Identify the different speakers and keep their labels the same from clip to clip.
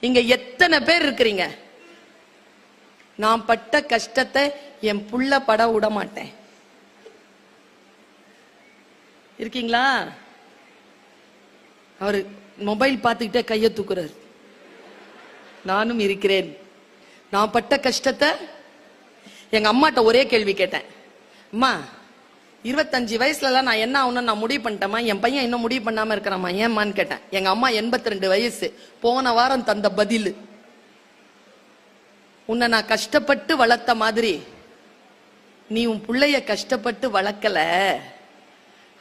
Speaker 1: இங்க எத்தனை பேர் இருக்கிறீங்க? நான் பட்ட கஷ்டத்தை என் புள்ள பட விட மாட்டேன். இருக்கீங்களா? அவரு மொபைல் பார்த்துக்கிட்டே கையை தூக்குறாரு. நானும் இருக்கிறேன். நான் பட்ட கஷ்டத்தை எங்க அம்மாட்ட ஒரே கேள்வி கேட்டேன். அம்மா, 25 வயசுலலாம் நான் என்ன ஆகணும்னு நான் முடிவு பண்ணிட்டேமா, என் பையன் இன்னும் முடிவு பண்ணாம இருக்கிறாமா, ஏம்மான்னு கேட்டேன். எங்க அம்மா 82 வயசு. போன வாரம் தந்த பதில், உன்னை நான் கஷ்டப்பட்டு வளர்த்த மாதிரி நீ உன் பிள்ளைய கஷ்டப்பட்டு வளர்க்கல.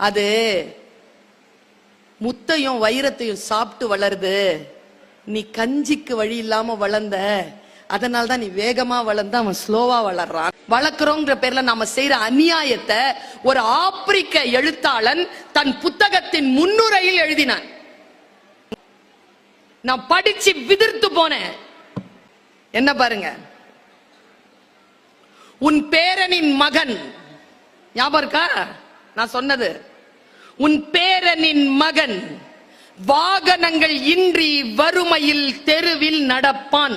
Speaker 1: அது முத்தையும் வைரத்தையும் சாப்பிட்டு வளருது. நீ கஞ்சிக்கு வழி இல்லாம வளர்ந்த, அதனால்தான் நீ வேகமா வளர்ந்த, அவன் ஸ்லோவா வளர்றான். வளர்க்கிறோங்கிற பேர்ல நாம செய்யற அநியாயத்தை ஒரு ஆப்பிரிக்க எழுத்தாளன் தன் புத்தகத்தின் முன்னுரையில் எழுதினான். நான் படிச்சு விதிர்த்து போனேன். என்ன பாருங்க, உன் பேரனின் மகன், ஞாபகம் இருக்கா நான் சொன்னது? உன் பேரனின் மகன் வாகனங்கள் இன்றி வறுமையில் தெருவில் நடப்பான்.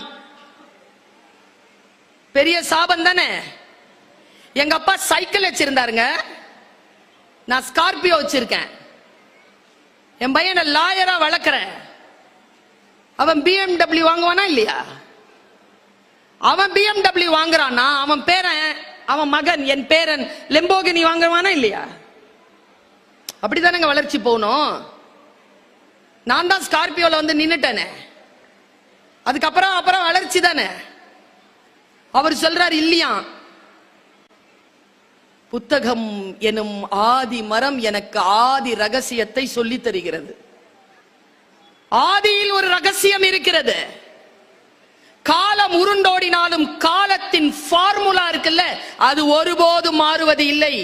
Speaker 1: பெரிய சாபம் தானே. எங்க அப்பா சைக்கிள் வச்சிருந்தாருங்க, நான் ஸ்கார்பியோ வச்சிருக்கேன். என் பையனை லாயரா வளர்க்கிறேன். அவன் BMW வாங்குவானா இல்லையா? அவன் BMW வாங்குறானா, அவன் பேரன், அவன் மகன், என் பேரன் லெம்போகினி வாங்குவானா இல்லையா? அப்படித்தானங்க வளர்ச்சி போகணும். நான் தான் ஸ்கார்பியோல வந்து நின்னுட்டேனே, அதுக்கப்புறம் வளர்ச்சி தானே. அவர் சொல்றார் இல்லையா, புத்தகம் எனும் ஆதி மரம் எனக்கு ஆதி ரகசியத்தை சொல்லி தருகிறது. ஆதியில் ஒரு ரகசியம் இருக்கிறது. காலம் உருண்டோடினாலும் காலத்தின் ஃபார்முலா இருக்குல்ல, அது ஒருபோதும் மாறுவது இல்லை.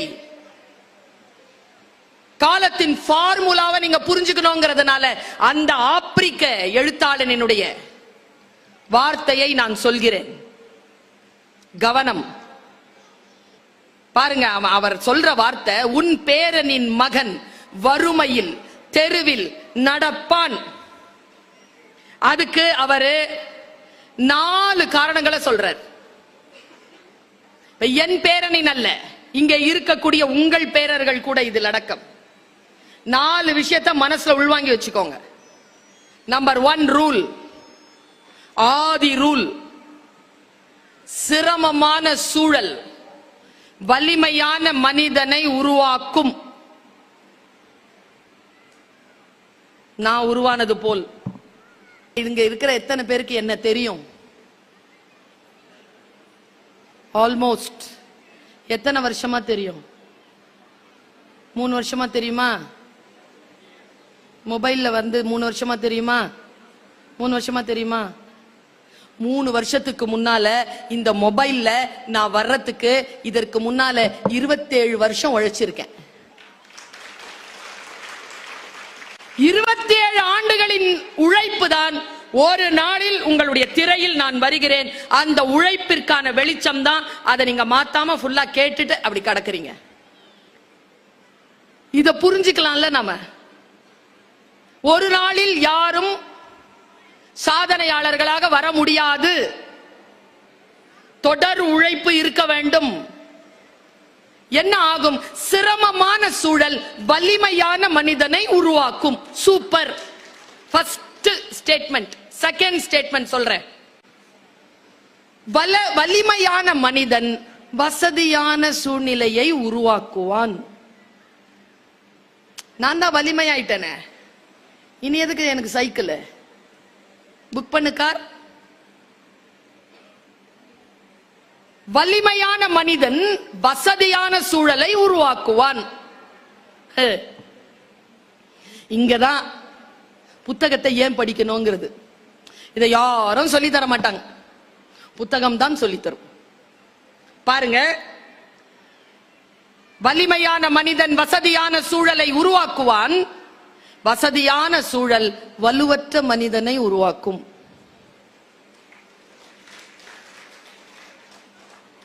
Speaker 1: காலத்தின் ஃபார்முலாவை நீங்க புரிஞ்சுக்கணுங்கிறதுனால அந்த ஆப்பிரிக்க எழுத்தாளனுடைய வார்த்தையை நான் சொல்கிறேன். கவனம் பாருங்க, அவர் சொல்ற வார்த்தை, உன் பேரனின் மகன் வறுமையில் தெருவில் நடப்பான். அதுக்கு அவரு 4 காரணங்களை சொல்றார். என் பேரனின் அல்ல, இங்க இருக்கக்கூடிய உங்கள் பேரர்கள் கூட இதில் அடக்கம். 4 விஷயத்தை மனசுல உள்வாங்கி வச்சுக்கோங்க. நம்பர் 1 ரூல், ஆதி ரூல். சிரமமான சூழல் வலிமையான மனிதனை உருவாக்கும். நான் உருவானது போல் இங்க இருக்கிற எத்தனை பேருக்கு என்ன தெரியும்? ஆல்மோஸ்ட் எத்தனை வருஷமா தெரியும்? 3 வருஷமா தெரியுமா? மொபைல்ல வந்து 3 வருஷமா தெரியுமா? 3 வருஷமா தெரியுமா? 3 வருஷத்துக்கு முன்னால இந்த மொபைல்ல நான் வர்றதுக்கு இதற்கு முன்னால 27 வருஷம் உழைச்சிருக்கேன். 27 ஆண்டுகளின் உழைப்பு தான் ஒரு நாளில் உங்களுடைய திரையில் நான் வருகிறேன். அந்த உழைப்பிற்கான வெளிச்சம் தான். அதை நீங்க மாத்தாம ஃபுல்லா கேட்டுட்டு அப்படி கடக்குறீங்க. இத புரிஞ்சுக்கலாம்ல. நாம ஒரு நாளில் யாரும் சாதனையாளர்களாக வர முடியாது. தொடர் உழைப்பு இருக்க வேண்டும். என்ன ஆகும்? சிரமமான சூழல் வலிமையான மனிதனை உருவாக்கும். Super. First statement. Second statement சொல்றேன். வலிமையான மனிதன் வசதியான சூழ்நிலையை உருவாக்குவான். நான் தான் வலிமையாயிட்டேனே, இனி எதுக்கு எனக்கு சைக்கிள்? புக் பண்ணு கார். வலிமையான மனிதன் வசதியான சூழலை உருவாக்குவான். இங்கதான் புத்தகத்தை ஏன் படிக்கணுங்கிறது. இதை யாரும் சொல்லி தர மாட்டாங்க, புத்தகம் தான் சொல்லி தரும். பாருங்க, வலிமையான மனிதன் வசதியான சூழலை உருவாக்குவான். வசதியான சூழல் வலுவற்ற மனிதனை உருவாக்கும்.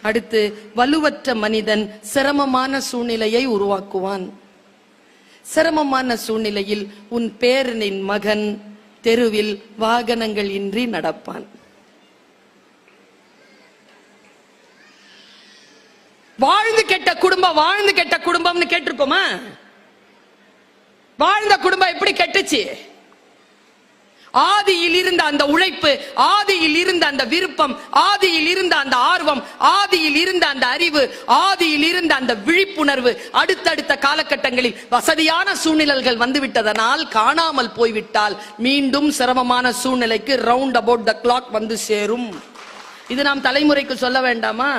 Speaker 1: அடுத்து, வலுவற்ற மனிதன் சிரமமான சூழ்நிலையை உருவாக்குவான். சிரமமான சூழ்நிலையில் உன் பேரனின் மகன் தெருவில் வாகனங்கள் இன்றி நடப்பான். வாழ்ந்து கெட்ட குடும்பம், வாழ்ந்து கெட்ட குடும்பம்னு கேட்டிருக்கோமா? வாழ்ந்த குடும்பம் எப்படி கெட்டுச்சு? ஆதியில் இருந்த அந்த உழைப்பு, ஆதியில் இருந்த அந்த விருப்பம், ஆதியில் இருந்த அந்த ஆர்வம், ஆதியில் இருந்த அந்த அறிவு, ஆதியில் இருந்த அந்த விழிப்புணர்வு அடுத்தடுத்த காலகட்டங்களில் வசதியான சூழ்நிலைகள் வந்துவிட்டதனால் காணாமல் போய்விட்டால் மீண்டும் சிரமமான சூழ்நிலைக்கு ரவுண்ட் அபவுட் த கிளாக் வந்து சேரும். இது நாம் தலைமுறைக்கு சொல்ல வேண்டாமா?